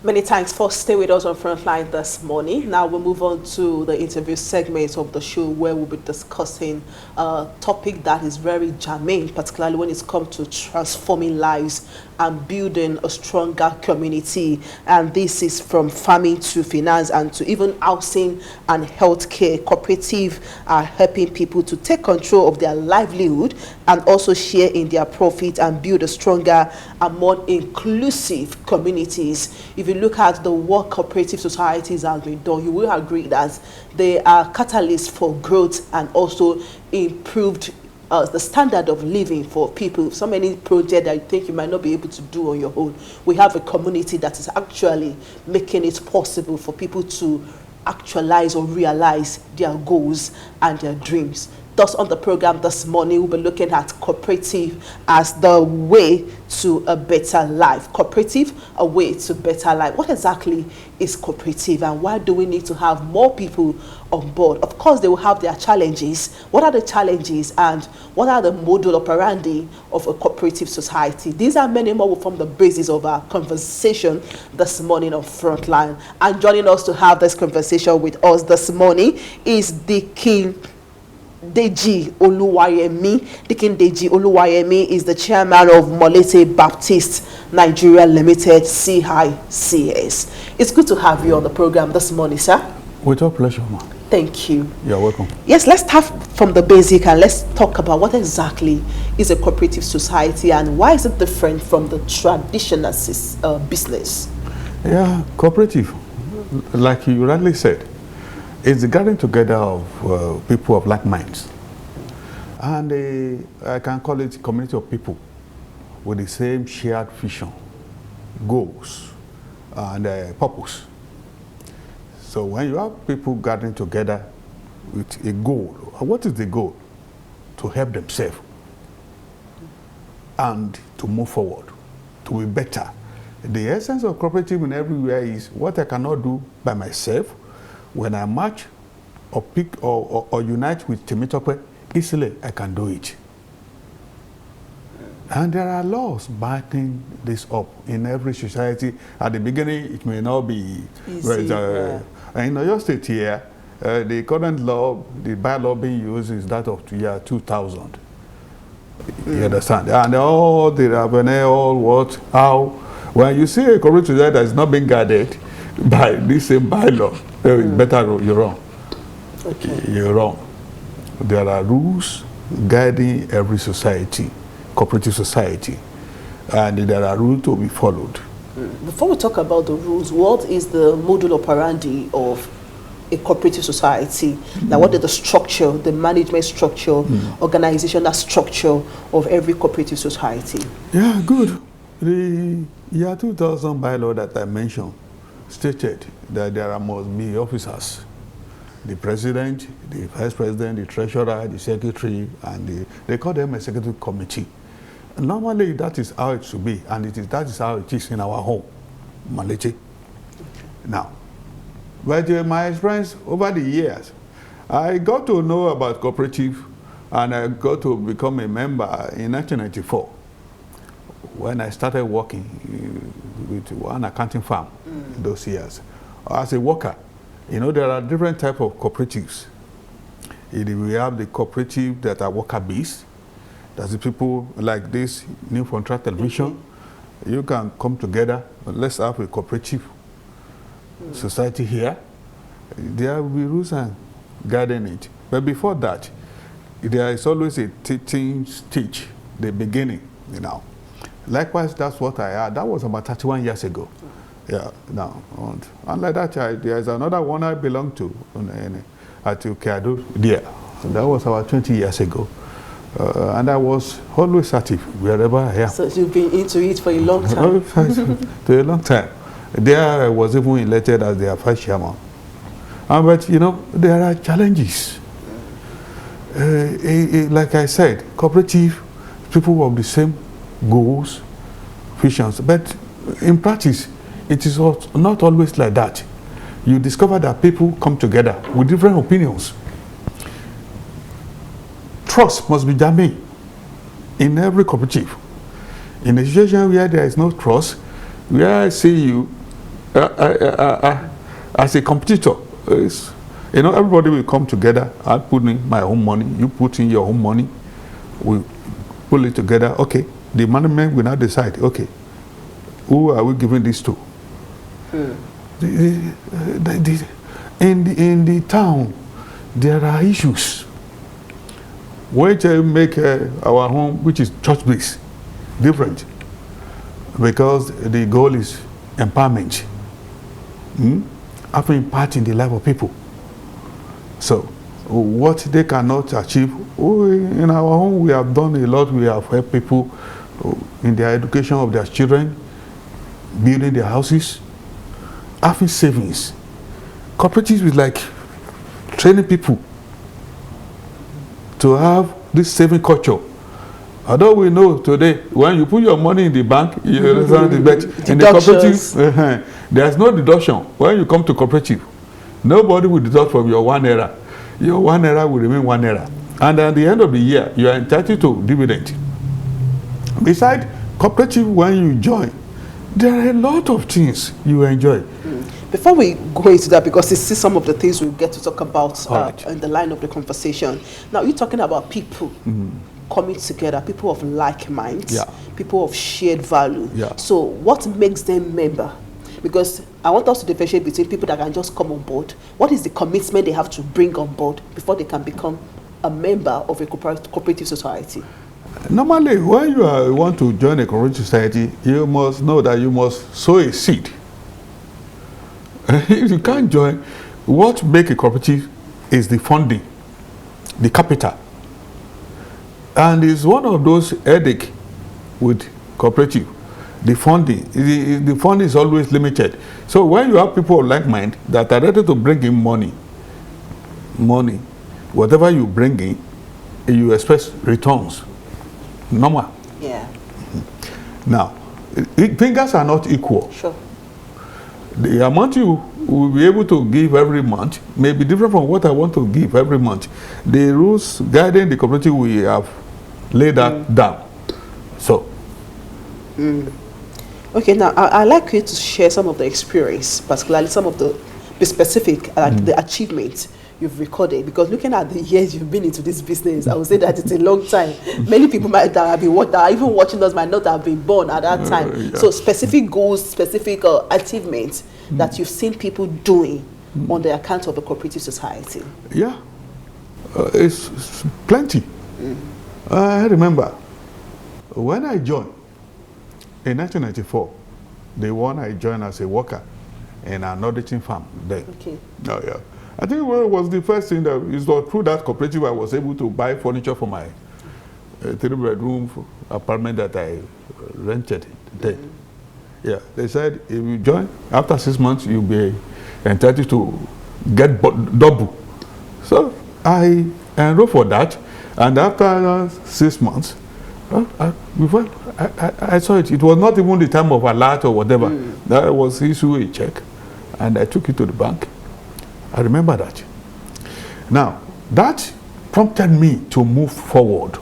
Many thanks for staying with us on Frontline this morning. Now we'll move on to the interview segment of the show where we'll be discussing a topic that is very germane, particularly when it's come to transforming lives and building a stronger community. And this is from farming to finance and to even housing and healthcare. Cooperative are helping people to take control of their livelihood and also share in their profit and build a stronger and more inclusive communities. If you look at the work cooperative societies have been done, you will agree that they are catalysts for growth and also improved the standard of living for people. So many projects that you think you might not be able to do on your own. We have a community that is actually making it possible for people to actualize or realize their goals and their dreams. Thus, on the program this morning, we'll be looking at cooperative as the way to a better life. Cooperative, a way to better life. What exactly is cooperative and why do we need to have more people on board? Of course, they will have their challenges. What are the challenges and what are the modus operandi of a cooperative society? These are many more will form the basis of our conversation this morning on Frontline. And joining us to have this conversation with us this morning is Deacon Deji Oluwayemi. Deacon Deji Oluwayemi is the chairman of Molete Baptist Nigeria Limited, CICS. It's good to have you on the program this morning, sir. With your pleasure, ma. Thank you. You're welcome. Yes, let's start from the basic and let's talk about what exactly is a cooperative society and why is it different from the traditional business? Yeah, cooperative, like you rightly said, it's the gathering together of people of like minds. And I can call it a community of people with the same shared vision, goals, and purpose. So when you have people gathering together with a goal, what is the goal? To help themselves and to move forward, to be better. The essence of cooperative in everywhere is what I cannot do by myself. When I match or pick or unite with Temitope, easily I can do it. And there are laws backing this up in every society. At the beginning, it may not be easy. In your state here, the current law, the bylaw being used is that of the year 2000. You understand? And all the revenue, all what, how. When you see a cooperative society that is not being guarded by this same bylaw, better you're wrong. Okay. You're wrong. There are rules guiding every society, cooperative society, and there are rules to be followed. Before we talk about the rules, what is the modus operandi of a cooperative society? Now, what is the structure, the management structure, organizational structure of every cooperative society? Yeah, good. The year 2000 bylaw that I mentioned stated that there must be officers, the president, the vice president, the treasurer, the secretary, and they call them executive committee. Normally, that is how it should be, and that is how it is in our home, Malete. Now, but my experience over the years, I got to know about cooperative, and I got to become a member in 1994 when I started working with one accounting firm in those years. As a worker, you know, there are different types of cooperatives. We have the cooperative that are worker-based. That's the people like this New Contract Television. You can come together, let's have a cooperative society here. There will be rules and guiding it. But before that, there is always a teaching stage, the beginning, you know. Likewise, that's what I had. That was about 31 years ago. Yeah, now, and like that, there is another one I belong to at Ukadu there. That was about 20 years ago. And I was always active wherever I am. So you've been into it for a long time? For a long time. There I was even elected as the vice chairman. But, you know, there are challenges. Like I said, cooperative, people have the same goals, visions. But in practice, it is not always like that. You discover that people come together with different opinions. Trust must be germane in every cooperative. In a situation where there is no trust, where I see you, as a competitor, everybody will come together. I put in my own money, you put in your own money, we pull it together. Okay, the management will now decide, okay, who are we giving this to? In the town, there are issues which make our home, which is church-based, different, because the goal is empowerment, having impact in the life of people. So, what they cannot achieve, in our home we have done a lot. We have helped people in their education of their children, building their houses, having savings. Cooperatives is like training people to have this saving culture. Although we know today, when you put your money in the bank, you understand the bet. In the cooperative, there's no deduction. When you come to cooperative, nobody will deduct from your 1 naira. Your 1 naira will remain 1 naira. And at the end of the year, you are entitled to dividend. Besides cooperative, when you join, there are a lot of things you enjoy. Before we go into that, because this is some of the things we'll get to talk about in the line of the conversation. Now, you're talking about people coming together, people of like minds, people of shared value. So what makes them member? Because I want us to differentiate between people that can just come on board. What is the commitment they have to bring on board before they can become a member of a cooperative society? Normally, when you want to join a cooperative society, you must know that you must sow a seed. If you can't join, what makes a cooperative is the funding, the capital. And it's one of those headaches with cooperative. The funding, the funding is always limited. So when you have people of like mind that are ready to bring in money, whatever you bring in, you expect returns. Normal. Yeah. Now, fingers are not equal. Sure. The amount you will be able to give every month may be different from what I want to give every month. The rules guiding the cooperative, we have laid that down. So. Okay, now I'd like you to share some of the experience, particularly some of the specific, the achievements you've recorded, because looking at the years you've been into this business, I would say that it's a long time. Many people that are even watching us might not have been born at that time. So specific goals, specific achievements that you've seen people doing on the account of a cooperative society. Yeah, it's plenty. I remember when I joined in 1994, the one I joined as a worker in an auditing firm then. Okay. Oh, yeah. I think it was the first thing that is through that cooperative I was able to buy furniture for my 3-bedroom apartment that I rented then. Yeah, they said if you join, after 6 months you'll be entitled to get double. So I enrolled for that, and after 6 months, before I saw it. It was not even the time of alert or whatever. That was issue a check, and I took it to the bank. I remember that. Now, that prompted me to move forward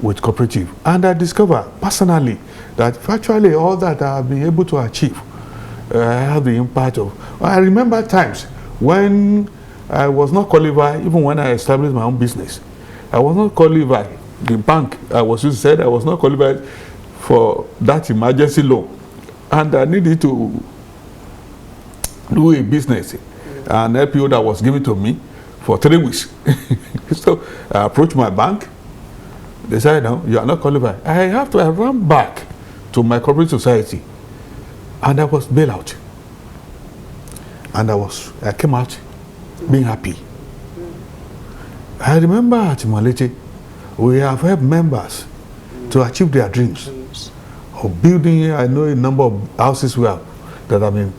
with cooperative, and I discovered personally that virtually all that I have been able to achieve, I have the impact of. I remember times when I was not qualified, even when I established my own business. I was not qualified. The bank I was used to said I was not qualified for that emergency loan, and I needed to do a business, an LPO that was given to me for 3 weeks. So I approached my bank. They said, no, you are not qualified. I ran back to my corporate society, and I was bailed out. And I came out being happy. I remember at Malete, we have helped members to achieve their dreams of building. I know a number of houses we have that have been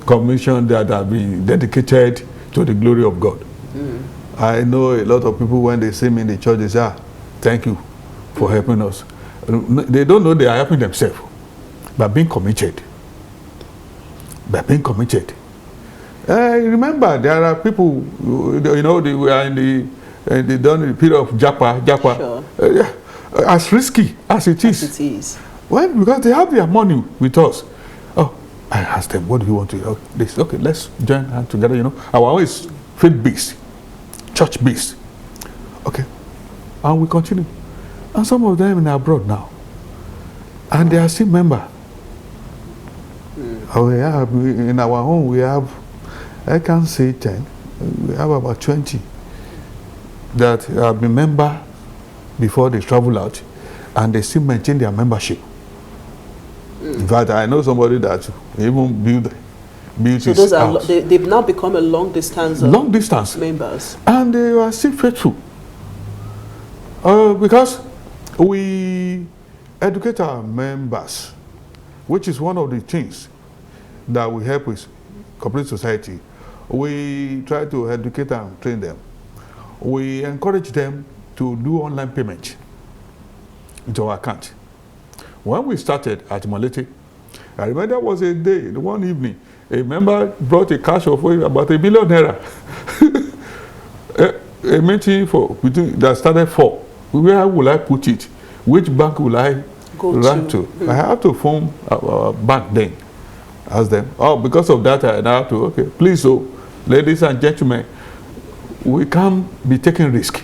commissioned, that have been dedicated to the glory of God. I know a lot of people, when they see me in the church, they say, thank you for helping us. They don't know they are helping themselves by being committed. By being committed. Remember, there are people, they were in the period of Japa. Sure. As risky as it is. As it is. Well, because they have their money with us. Oh, I asked them, what do you want to do? They said, okay, let's join hands together, you know. Our own is faith-based, church-based. Okay. And we continue. And some of them are abroad now. And they are still members. In our home, we have, I can't say 10, we have about 20 that have been member before they travel out, and they still maintain their membership. In fact, I know somebody that even built so his those are house. they've now become a long distance members, and they are still faithful. Because we educate our members, which is one of the things that we help with cooperative society. We try to educate and train them. We encourage them to do online payment into our account. When we started at Malete, I remember there was a day, one evening, a member brought a cash of about $1 billion a meeting that started 4. Where will I put it? Which bank will I run to? I have to phone our bank then. Ask them. Oh, because of that, I now have to, okay, please, ladies and gentlemen, we can't be taking risk.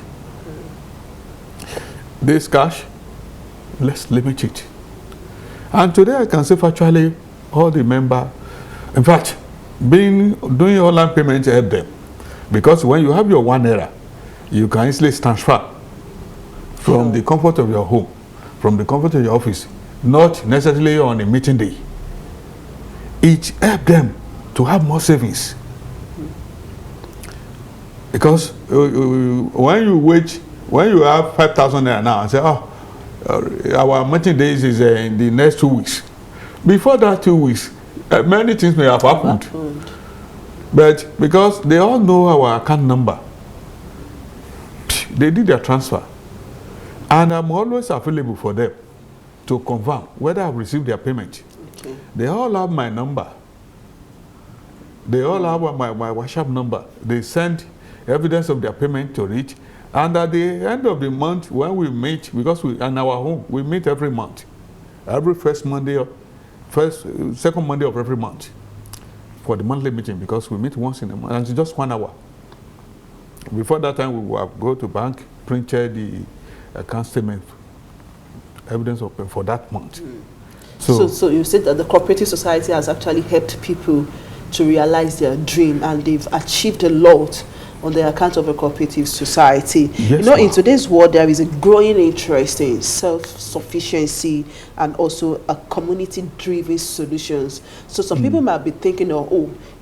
This cash, let's limit it. And today I can say virtually all the members, in fact, doing online payments help them. Because when you have your #1, you can easily transfer from the comfort of your home, from the comfort of your office, not necessarily on a meeting day. It helps them to have more savings. Because when you have 5,000 naira now and say, our meeting days is in the next 2 weeks. Before that 2 weeks, many things may have happened. But because they all know our account number, they did their transfer. And I'm always available for them to confirm whether I've received their payment. Okay. They all have my number. They all have my WhatsApp number. They send evidence of their payment to it. And at the end of the month, when we meet, because we in our home, we meet every month. Every second Monday of every month for the monthly meeting, because we meet once in a month, and it's just 1 hour. Before that time, we will go to bank, printed the account statement, evidence of for that month. So you said that the cooperative society has actually helped people to realize their dream, and they've achieved a lot on the account of a cooperative society. Yes, you know, in today's world, there is a growing interest in self-sufficiency and also a community-driven solutions. So some people might be thinking,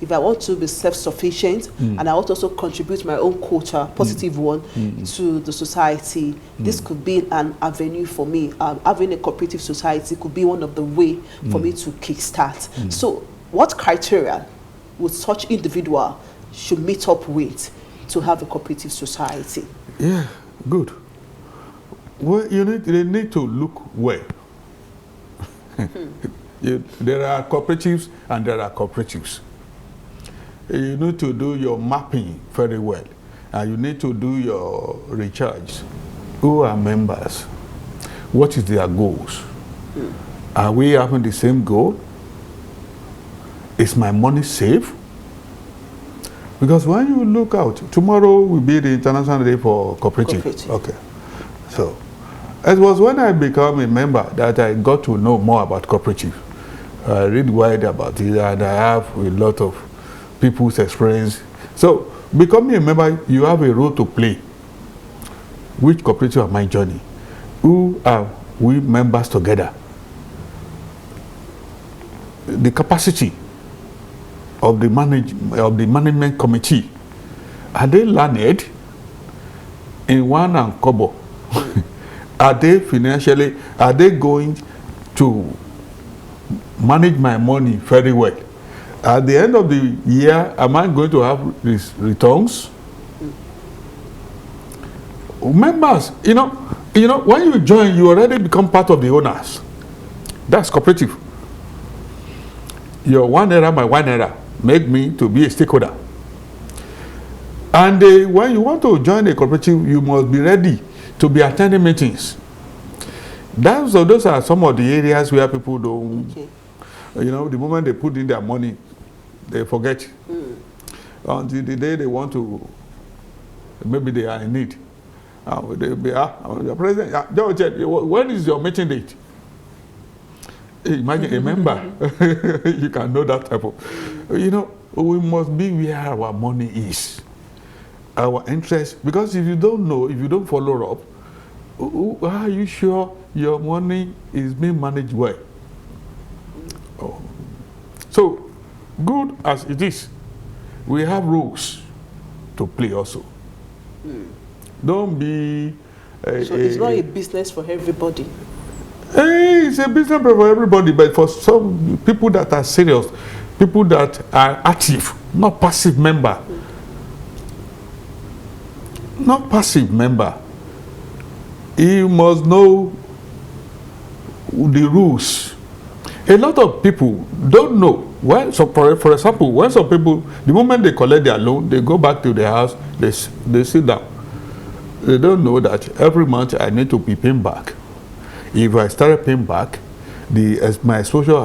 if I want to be self-sufficient and I want to also contribute my own quota, positive one, to the society, this could be an avenue for me. Having a cooperative society could be one of the way for me to kickstart. So what criteria would such individual should meet up with to have a cooperative society? Yeah, good. Well, they need to look well. There are cooperatives and there are cooperatives. You need to do your mapping very well. And you need to do your recharge. Who are members? What is their goals? Are we having the same goal? Is my money safe? Because when you look out, tomorrow will be the International Day for Cooperative. Okay. So, it was when I became a member that I got to know more about cooperative. I read wide about it, and I have a lot of people's experience. So, becoming a member, you have a role to play. Which cooperative am I joining? Who are we members together? The capacity of the management committee, are they learned in one and kobo? Are they financially, are they going to manage my money very well? At the end of the year, am I going to have these returns? Members, you know, when you join, you already become part of the owners. That's cooperative. Your #1, my #1 make me to be a stakeholder. And when you want to join a cooperative, you must be ready to be attending meetings. Those are some of the areas where people don't. Okay. You know, the moment they put in their money, they forget. Until the day they want to, maybe they are in need. They'll be, the president, George, when is your meeting date? Imagine a member, you can know that type of, you know, we must be where our money is, our interest, because if you don't know, if you don't follow up, are you sure your money is being managed well? Oh. So, good as it is, we have rules to play also. Don't be... so it's not a business for everybody. It's a business for everybody, but for some people that are serious, people that are active, not passive member. Not passive member. You must know the rules. A lot of people don't know. When, so for example, when some people, the moment they collect their loan, they go back to their house, they sit down. They don't know that every month I need to be paying back. If I started paying back, my exposure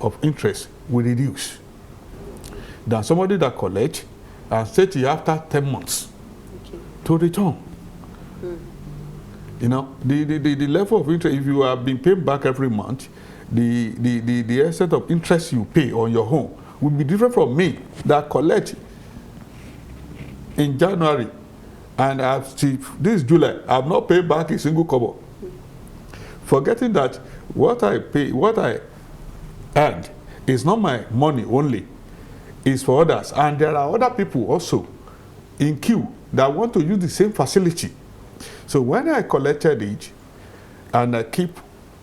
of interest will reduce. Than somebody that collects and say to you after 10 months to return. You know, the level of interest, if you have been paying back every month, the extent of interest you pay on your home will be different from me that collect in January. And this July, I have not paid back a single kobo. Forgetting that what I earned is not my money only, it's for others. And there are other people also in queue that want to use the same facility. So when I collected it and I keep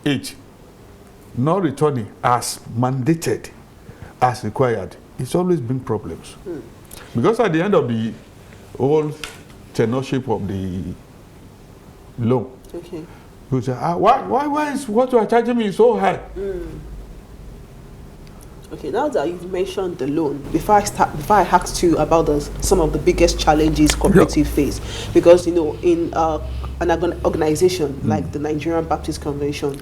it not returning as mandated, as required, it's always been problems. Because at the end of the whole tenorship of the loan, you say, why is what you are charging me so high? Okay, now that you've mentioned the loan, before I asked you about some of the biggest challenges cooperative face, because you know, in an organization like the Nigerian Baptist Convention,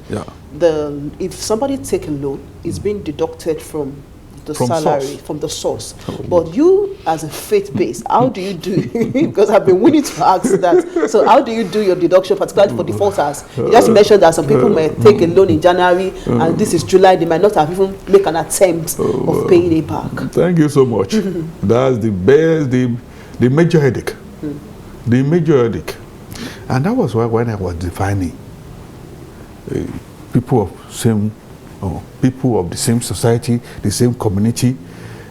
if somebody take a loan, it's being deducted from the salary, from the source. But you, as a faith base, how do you do? Because I've been willing to ask that. So how do you do your deduction, particularly for defaulters? You just mentioned that some people may take a loan in January, and this is July. They might not have even make an attempt of paying it back. Thank you so much. That's the best, the major headache, the major headache, and that was why when I was defining people of same. People of the same society, the same community,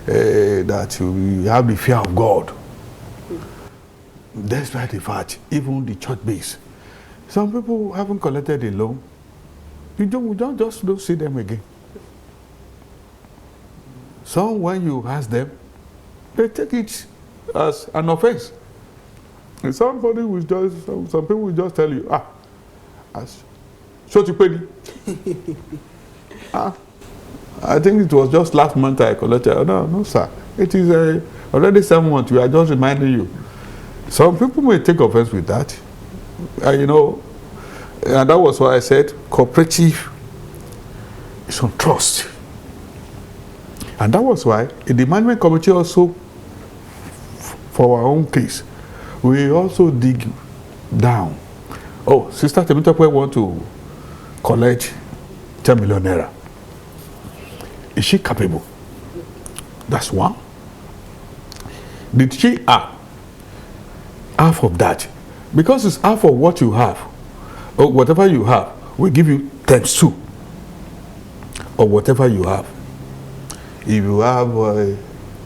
that we have the fear of God. Despite the fact, even the church base, some people haven't collected a loan. We don't see them again. Some, when you ask them, they take it as an offense. And some people will just tell you, so to pay. I think it was just last month I collected. Oh, no, sir. It is already 7 months. We are just reminding you. Some people may take offense with that. You know, and that was why I said cooperative is on trust. And that was why in the management committee also, for our own case, we also dig down. Oh, Sister Temitope want to collect 10 million naira. Is she capable? That's one. Did she have half of that? Because it's half of what you have, or whatever you have, we give you times 2, or whatever you have. If you have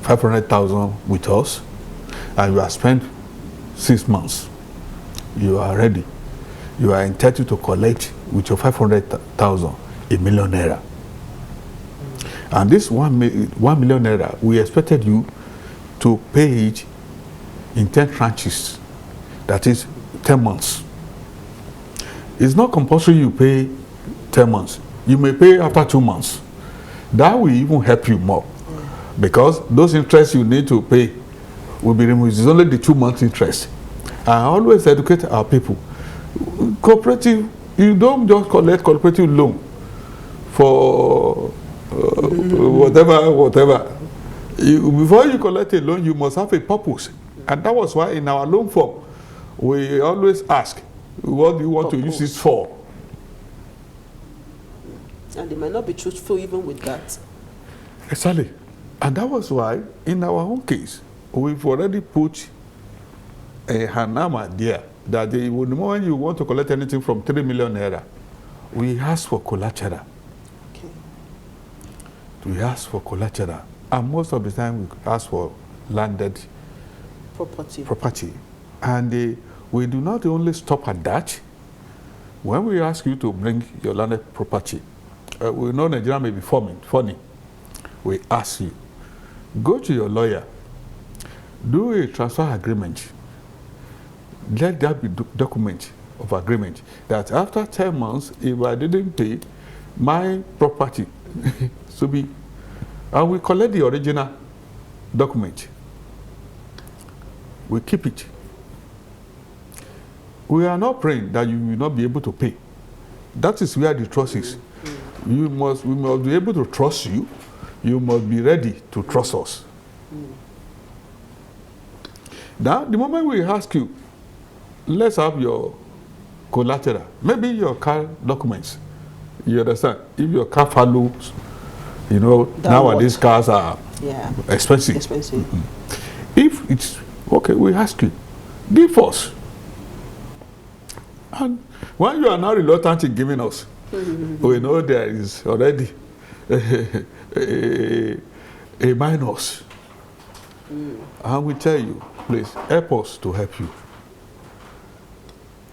500,000 with us, and you have spent 6 months, you are ready. You are entitled to collect with your 500,000 1 million naira. And this 1 million naira, we expected you to pay it in 10 tranches. That is 10 months. It's not compulsory you pay 10 months. You may pay after 2 months. That will even help you more. Because those interests you need to pay will be removed. It's only the 2 months interest. I always educate our people. Cooperative, you don't just collect cooperative loan for whatever. Before you collect a loan, you must have a purpose. And that was why in our loan form, we always ask, what do you want to use it for? And they might not be truthful even with that. Exactly. And that was why, in our own case, we've already put a hanama there that the moment you want to collect anything from 3 million naira, we ask for collateral. Okay. We ask for collateral. And most of the time, we ask for landed property. And we do not only stop at that. When we ask you to bring your landed property, we know Nigeria may be funny. We ask you, go to your lawyer, do a transfer agreement. Let that be document of agreement that after 10 months, if I didn't pay, my property should be, and we collect the original document. We keep it. We are not praying that you will not be able to pay. That is where the trust is. We must be able to trust you. You must be ready to trust us. Now, the moment we ask you, let's have your collateral, maybe your car documents. You understand? If your car follows, you know, nowadays cars are expensive. If it's okay, we ask you, give us. And when you are now reluctant in giving us, we know there is already a minus. And we tell you, please help us to help you.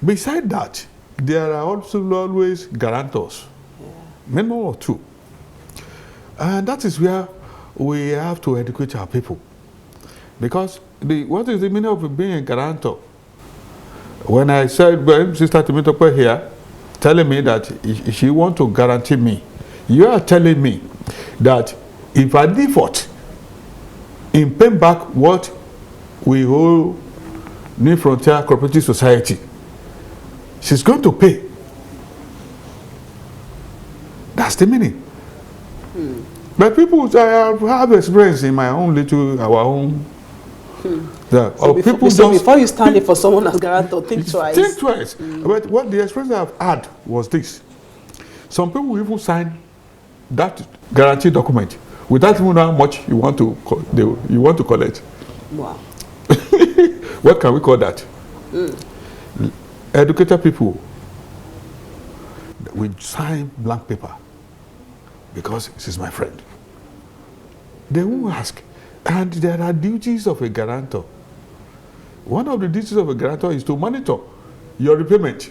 Beside that, there are also always guarantors, minimum of 2. And that is where we have to educate our people. Because what is the meaning of being a guarantor? When I said, when Sister Timitope here, telling me that she wants to guarantee me, you are telling me that if I default in paying back what we owe New Frontier Cooperative Society, she's going to pay. That's the meaning. But people, I have experience in my own our own. Yeah. So, before you stand in for someone as guarantor, think twice. Think twice. But what the experience I've had was this. Some people even sign that guarantee document without even knowing how much you want to collect. Wow. What can we call that? Educated people, we sign blank paper because she's my friend. They won't ask. And there are duties of a guarantor. One of the duties of a guarantor is to monitor your repayment.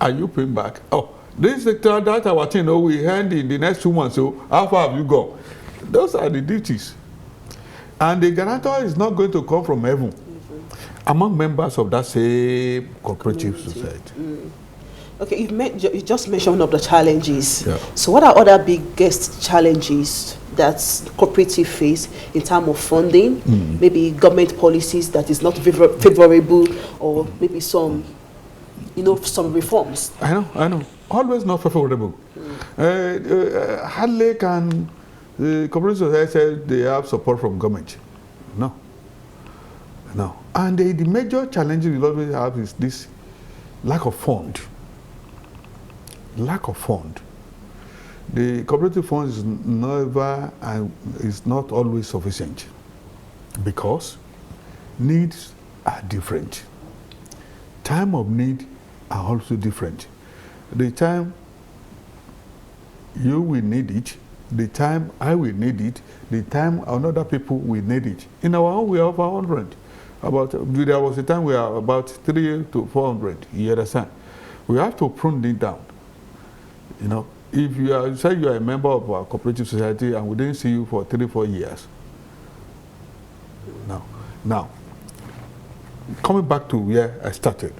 Are you paying back? Oh, this is that our thing, we end in the next 2 months, so how far have you gone? Those are the duties. And the guarantor is not going to come from heaven among members of that same cooperative society. Okay, you just mentioned one of the challenges. Yeah. So what are other biggest challenges that cooperative face in terms of funding, maybe government policies that is not favorable, or maybe some reforms? I know. Always not favorable. Hardly can the cooperative society say they have support from government. No. And the major challenge we always have is this lack of fund. Lack of fund. The cooperative fund is never and is not always sufficient because needs are different. Time of need are also different. The time you will need it, the time I will need it, the time another people will need it. In our own, we have 100. There was a time we are about 300 to 400. You understand? We have to prune it down. You know, if you say you are a member of our cooperative society and we didn't see you for 3-4 years. Now, coming back to where I started.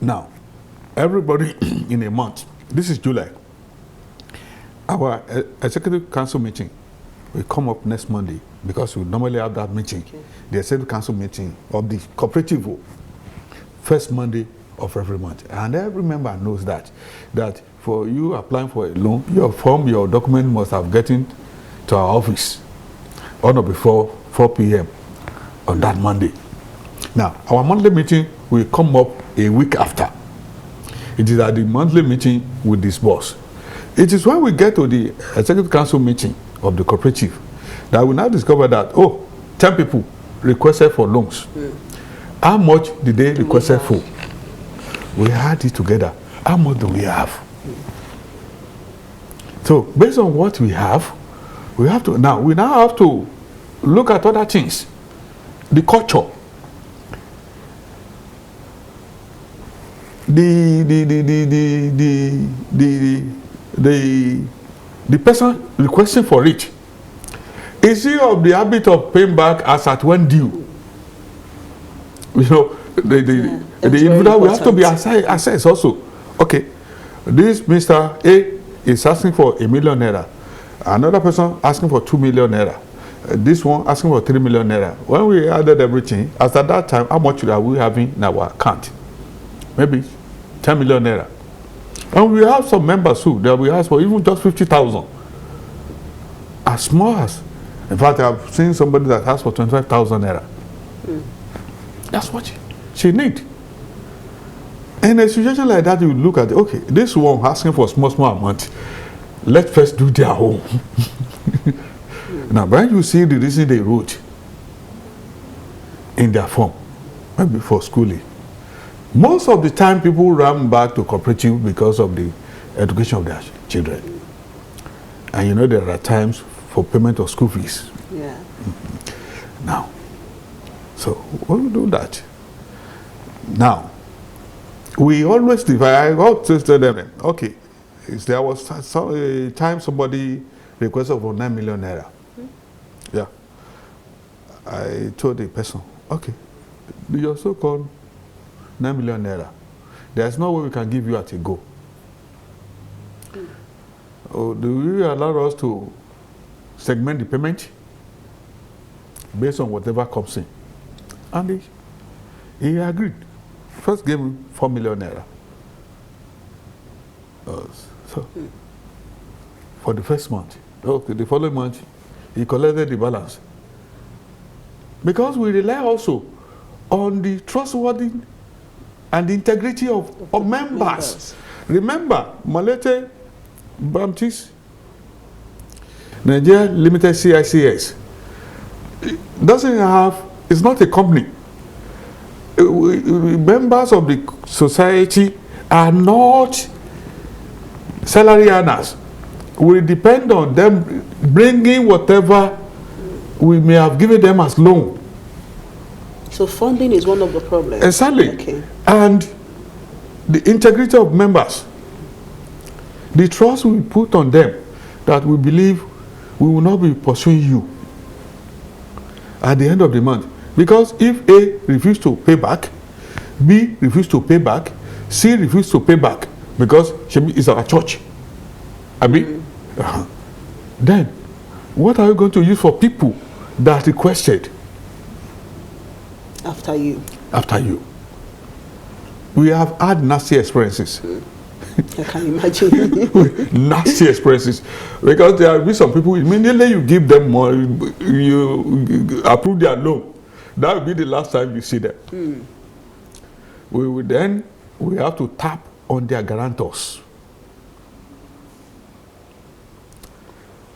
Now, everybody in a month, this is July, our executive council meeting will come up next Monday because we normally have that meeting. Okay. The executive council meeting of the cooperative first Monday of every month. And every member knows that for you applying for a loan, your form, your document must have gotten to our office on or before 4 p.m. on that Monday. Now, our monthly meeting will come up a week after. It is at the monthly meeting with this boss. It is when we get to the executive council meeting of the cooperative that we now discover that, 10 people requested for loans. How much did they request for? We had it together. How much do we have? So based on what we have to now have to look at other things. The culture. The person requesting for it, is he of the habit of paying back as at when due? You know, the individual will have to be assessed also. Okay, this Mr. A is asking for ₦1 million. Another person asking for ₦2 million. This one asking for ₦3 million. When we added everything, as at that time, how much are we having in our account? Maybe ₦10 million. And we have some members who that we ask for even just 50,000. As small as, in fact, I've seen somebody that asked for ₦25,000. That's what she need. In a situation like that, you look at it, okay, this one asking for small amount. Let's first do their own. Now, when you see the reason they wrote in their form, maybe for schooling, most of the time people run back to cooperative because of the education of their children. And you know, there are times for payment of school fees. Yeah. Now, so when we do that, now, we always divide. I always tell them, okay, there was a time somebody requested for ₦9 million. Yeah. I told the person, okay, your so-called ₦9 million. There's no way we can give you at a go. Or do you allow us to segment the payment based on whatever comes in? And he agreed. First gave him ₦4 million. So for the first month. Okay, the following month, he collected the balance. Because we rely also on the trustworthy and the integrity of members. Remember, Malete Baptist Nigeria Limited CICS doesn't have, it's not a company. Members of the society are not salary earners. We depend on them bringing whatever we may have given them as loan. So funding is one of the problems. Exactly. Okay. And the integrity of members, the trust we put on them, that we believe we will not be pursuing you at the end of the month. Because if A refuses to pay back, B refuses to pay back, C refuses to pay back, because it's our church. I mean, then what are you going to use for people that requested? After you. After you. We have had nasty experiences. I can imagine. Nasty experiences. Because there will be some people, immediately you give them more, you approve their loan. That will be the last time you see them. We have to tap on their guarantors.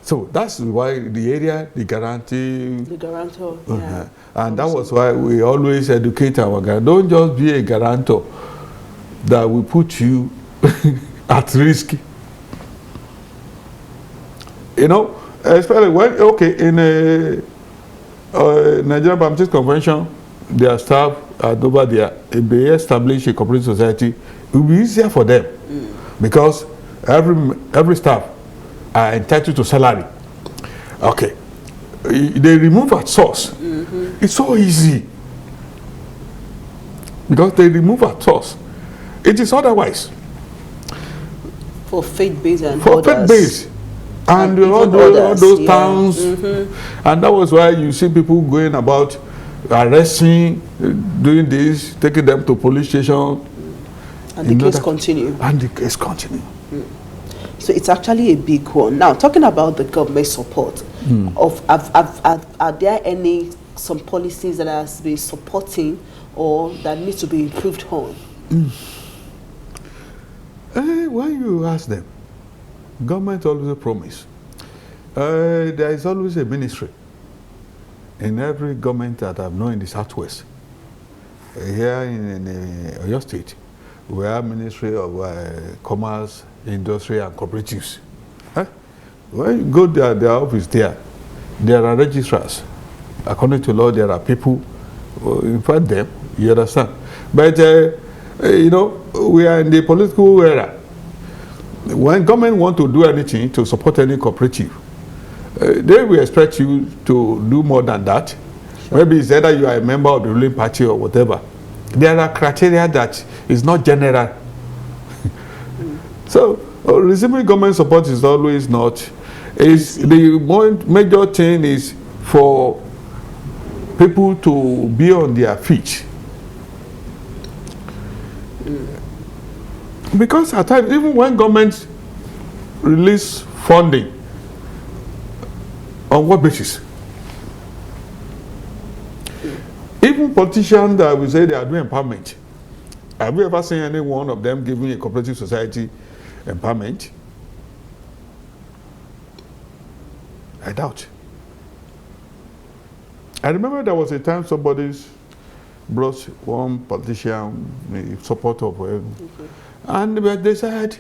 So that's why the area, the guarantee. The guarantor. Yeah. And that was why we always educate our guarantors. Don't just be a guarantor that will put you at risk. You know, especially when, okay, in a Nigerian Baptist Convention, their staff are over there. If they establish a cooperative society, it will be easier for them because every staff are entitled to salary. Okay. They remove at source. It's so easy. Because they remove at source. It is otherwise. For faith-based and for faith-based. And all those towns. And that was why you see people going about arresting, doing this, taking them to police station. And the case continue. And the case continue. So it's actually a big one. Now, talking about the government support, are there some policies that has been supporting or that need to be improved on? When you ask them, government always promise. There is always a ministry in every government that I've known in the Southwest. Here in Oyo State, we have Ministry of Commerce, Industry and Cooperatives. When you go to their office there are registrars. According to law, there are people in front of them, you understand. But, you know, we are in the political era. When government want to do anything to support any cooperative, they will expect you to do more than that. Sure. Maybe it's either you are a member of the ruling party or whatever. There are criteria that is not general. So, receiving government support is always not. The major thing is for people to be on their feet. Because at times, even when governments release funding, on what basis? Even politicians that will say they are doing empowerment, have you ever seen any one of them giving a cooperative society empowerment? I doubt. I remember there was a time somebody brought one politician in support of and they said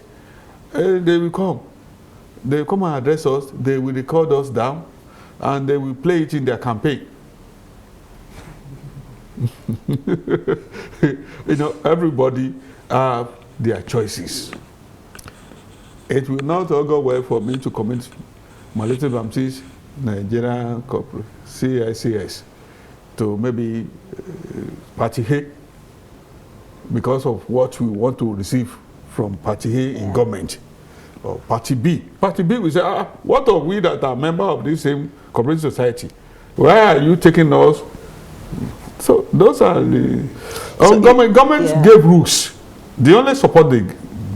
they will come. They will come and address us, they will record us down, and they will play it in their campaign. You know, everybody have their choices. It will not all go well for me to commit Malated Baptist Nigerian CICS to maybe Party A because of what we want to receive from Party A in government. Or Party B. Party B will say, what are we that are member of this same cooperative society? Why are you taking us? So those are the government gave rules. The only support they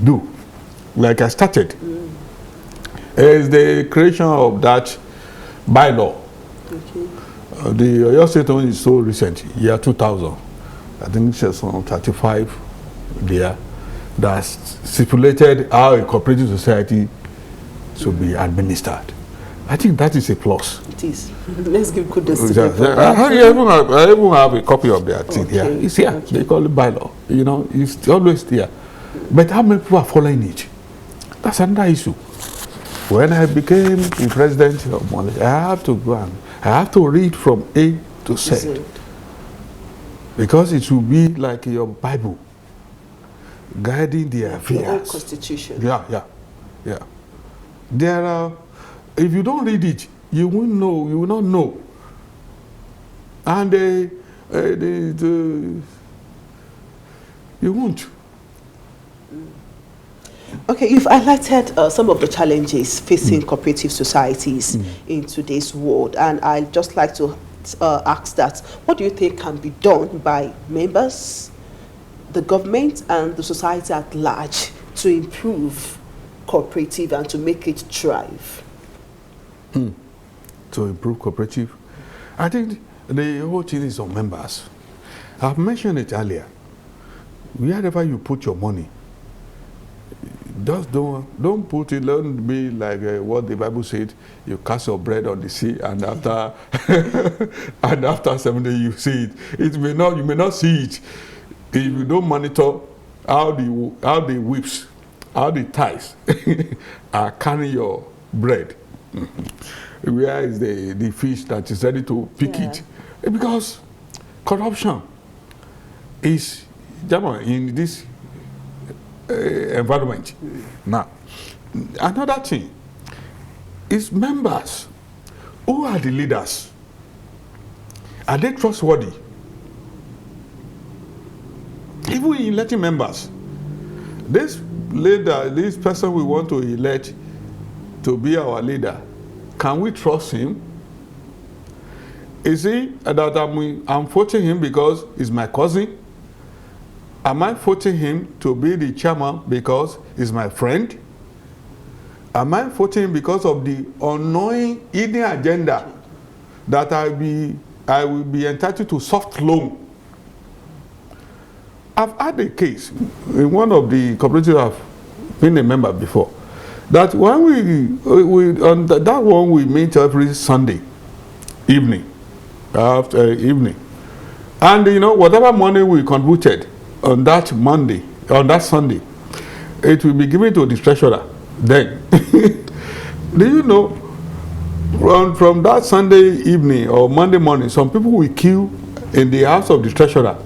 do, like I started, is the creation of that bylaw. The Oyo State one is so recent, year 2000. I think it's on 35 there. That stipulated how a cooperative society should be administered. I think that is a plus. It is. Let's give kudos to them. I even have a copy of that thing here. It's here. Okay. They call it bylaw. You know, it's always there. But how many people are following it? That's another issue. When I became the president of Malaysia, I have to go and I have to read from A to Z. Because it will be like your Bible. Guiding their affairs. The old constitution. Yeah. There are, if you don't read it, you won't know, you will not know. And you won't. Okay, you've highlighted some of the challenges facing cooperative societies in today's world, and I'd just like to ask that, what do you think can be done by members, the government and the society at large to improve cooperative and to make it thrive? To improve cooperative, I think the whole thing is on members. I've mentioned it earlier. Wherever you put your money, just don't put it. Don't be like what the Bible said. You cast your bread on the sea, and after and after 7 days you see it. You may not see it. If you don't monitor how the whips, how the ties are carrying your bread, where is the fish that is ready to pick it? Because corruption is in this environment. Now, another thing is members. Who are the leaders? Are they trustworthy? Even in electing members, this leader, this person we want to elect to be our leader, can we trust him? Is he that I'm voting him because he's my cousin? Am I voting him to be the chairman because he's my friend? Am I voting because of the unknowing hidden agenda that I will be entitled to soft loan? I've had a case in one of the cooperatives I've been a member before, that when we on that one we meet every Sunday evening, after evening, and whatever money we contributed on that Monday, on that Sunday, it will be given to the treasurer. Then, do you know, from that Sunday evening or Monday morning, some people will queue in the house of the treasurer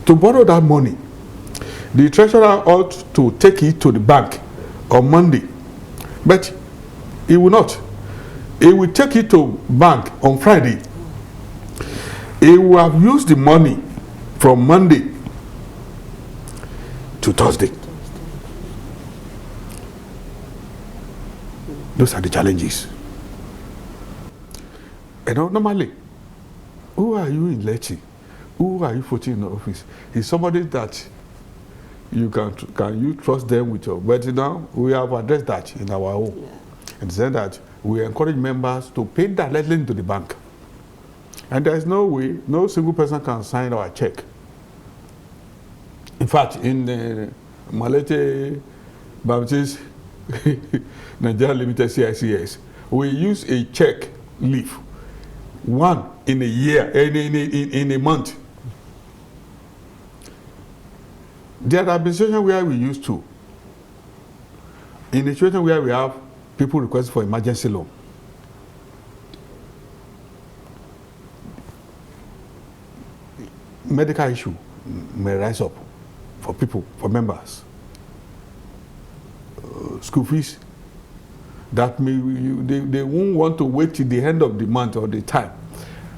to borrow that money. The treasurer ought to take it to the bank on Monday, but he will not. He will take it to bank on Friday. He will have used the money from Monday to Thursday. Those are the challenges. Normally, who are you in Lechi? Who are you putting in the office? Is somebody that you can you trust them with your, but now we have addressed that in our own. Yeah. And said that we encourage members to pay directly into the bank. And there is no way, no single person can sign our check. In fact, in the Malete Baptist Nigeria Limited CICS, we use a check leaf, one in a year, in a month. There are situations where we used to. In a situation where we have people request for emergency loan, medical issue may rise up for people, for members. School fees that they won't want to wait till the end of the month or the time.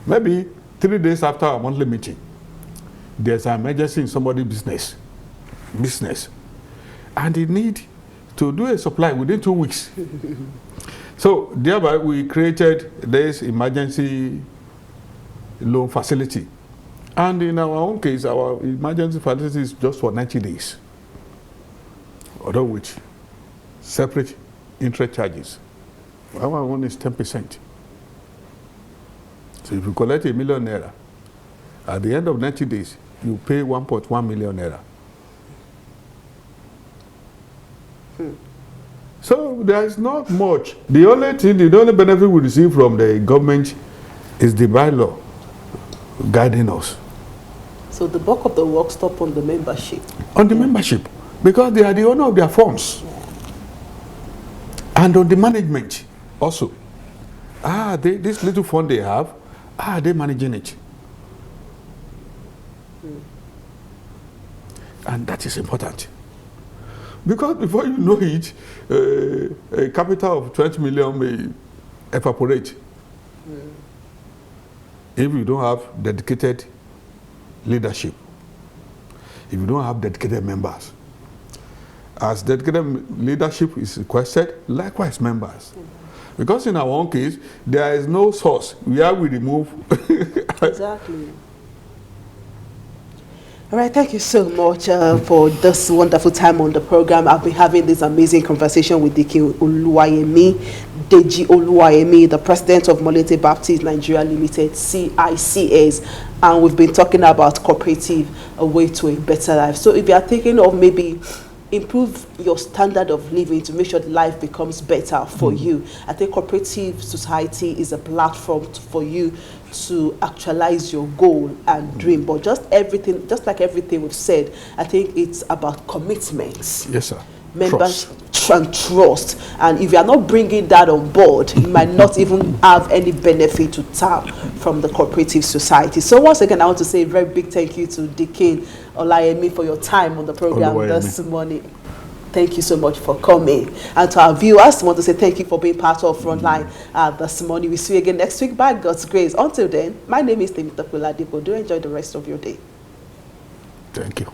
Maybe 3 days after our monthly meeting, there's an emergency in somebody's business, and they need to do a supply within 2 weeks. So thereby we created this emergency loan facility, and in our own case, our emergency facility is just for 90 days, although which separate interest charges. Our one is 10%. So if you collect ₦1 million, at the end of 90 days, you pay 1.1 million naira. So there is not much. The only benefit we receive from the government is the bylaw guiding us. So the bulk of the work stop on the membership. On the membership, because they are the owner of their funds. Yeah. And on the management also. This little fund they have, they're managing it. And that is important. Because before you know it, a capital of 20 million may evaporate. If you don't have dedicated leadership, if you don't have dedicated members. As dedicated leadership is requested, likewise members. Because in our own case, there is no source where we remove. Exactly. All right, thank you so much for this wonderful time on the program. I've been having this amazing conversation with Deji Oluwayemi, the president of Molete Baptist Nigeria Limited, CICS, and we've been talking about cooperative, a way to a better life. So if you are thinking of maybe improve your standard of living to make sure life becomes better for you, I think cooperative society is a platform for you to actualize your goal and dream. But just like everything we've said, I think it's about commitments. Yes, sir. Members and trust. And if you are not bringing that on board, you might not even have any benefit to tap from the cooperative society. So once again, I want to say a very big thank you to Deji Oluwayemi for your time on the program this morning. Thank you so much for coming. And to our viewers, I want to say thank you for being part of Frontline this morning. We'll see you again next week by God's grace. Until then, my name is Temitope Ladipo. Do enjoy the rest of your day. Thank you.